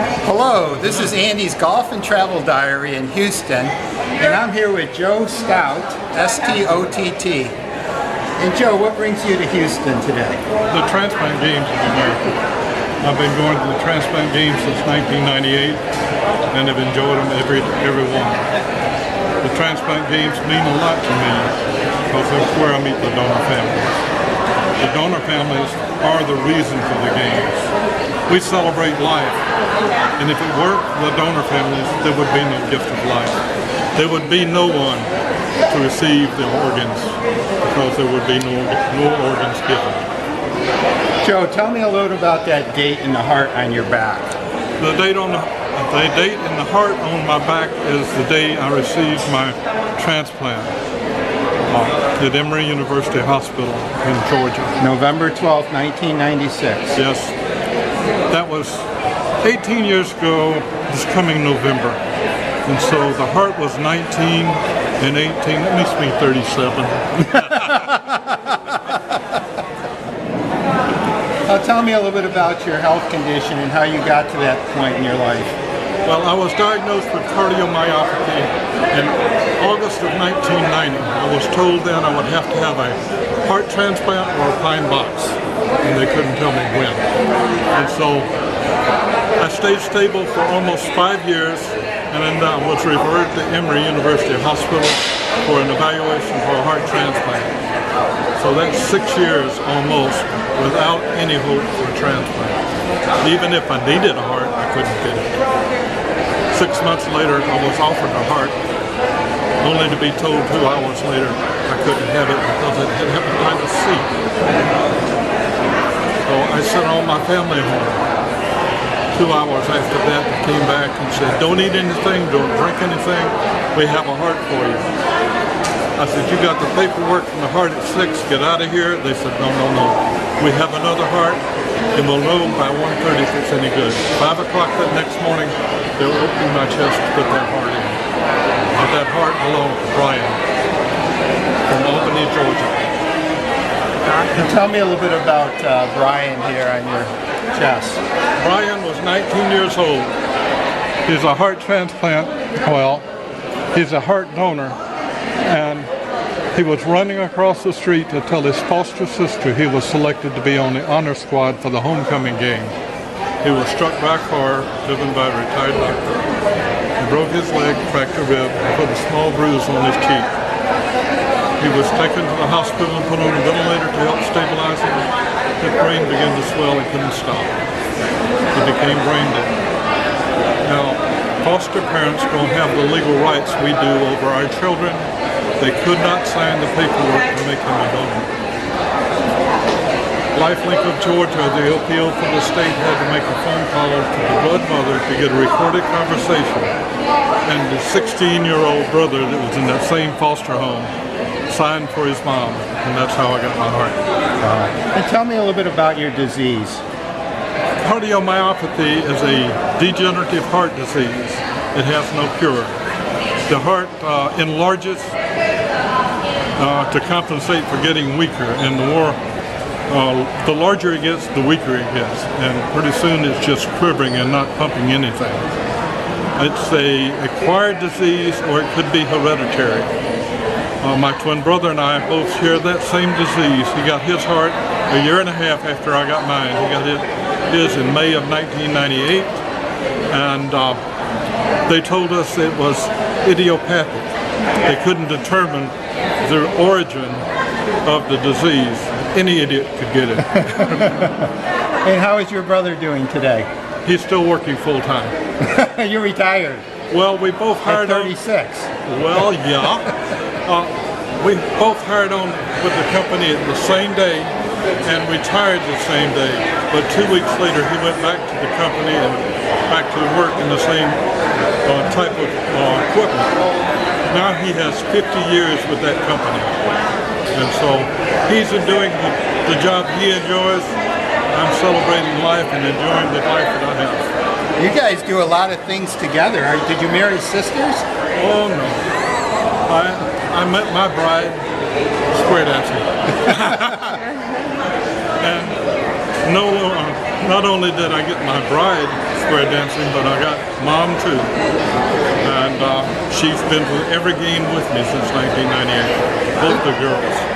Hello, this is Andy's Golf and Travel Diary in Houston, and I'm here with Joe Stott, S-T-O-T-T. And Joe, what brings you to Houston today? The transplant games in America. I've been going to the transplant games since 1998 and have enjoyed them every one. The transplant games mean a lot to me because that's where I meet the donor families. The donor families are the reason for the games. We celebrate life, and if it weren't for the donor families, there would be no gift of life. There would be no one to receive the organs because there would be no organs given. Joe, tell me a little about that date in the heart on your back. The date in the heart on my back is the day I received my transplant at Emory University Hospital in Georgia. November 12th, 1996. Yes. That was 18 years ago this coming November. And so the heart was 19 and 18. That makes me 37. Tell me a little bit about your health condition and how you got to that point in your life. Well, I was diagnosed with cardiomyopathy in August of 1990. I was told then I would have to have a heart transplant or a pine box, and they couldn't tell me when. And so I stayed stable for almost 5 years, and then I was referred to Emory University Hospital for an evaluation for a heart transplant. So that's 6 years almost without any hope for a transplant. Even if I needed a heart, I couldn't get it. 6 months later, I was offered a heart, only to be told 2 hours later I couldn't have it because it had hepatitis C. So I sent all my family home. 2 hours after that, I came back and said, don't eat anything, don't drink anything, we have a heart for you. I said, you got the paperwork from the heart at 6, get out of here. They said, no, we have another heart, and we'll know by 1:30 if it's any good. 5 o'clock that next morning, they were opening my chest to put that heart in. And that heart belonged to Brian from Albany, Georgia. And tell me a little bit about Brian here on your chest. Brian was 19 years old. He's a heart transplant, he's a heart donor. And he was running across the street to tell his foster sister he was selected to be on the honor squad for the homecoming game. He was struck by a car driven by a retired doctor. He broke his leg, cracked a rib, and put a small bruise on his cheek. He was taken to the hospital and put on a ventilator to help stabilize him. His brain began to swell and couldn't stop. He became brain dead. Now, foster parents don't have the legal rights we do over our children. They could not sign the paperwork to make him a donor. LifeLink of Georgia, the OPO for the state, had to make a phone call to the blood mother to get a recorded conversation. And the 16-year-old brother that was in that same foster home signed for his mom, and that's how I got my heart. And tell me a little bit about your disease. Cardiomyopathy is a degenerative heart disease. It has no cure. The heart enlarges to compensate for getting weaker, and the larger it gets, the weaker it gets, and pretty soon it's just quivering and not pumping anything. It's a acquired disease, or it could be hereditary. My twin brother and I both share that same disease. He got his heart a year and a half after I got mine. He got his in May of 1998, and they told us it was idiopathic. They couldn't determine the origin of the disease. Any idiot could get it. And how is your brother doing today? He's still working full time. You're retired. Well, we both hired at 36. Well, yeah. We both hired on with the company the same day and retired the same day. But 2 weeks later, he went back to the company and back to work in the same type of equipment. Now he has 50 years with that company. And so he's doing the job he enjoys. I'm celebrating life and enjoying the life that I have. You guys do a lot of things together. Did you marry sisters? Oh no. I met my bride square dancing. And no not only did I get my bride square dancing, but I got mom too. And she's been to every game with me since 1998, both the girls.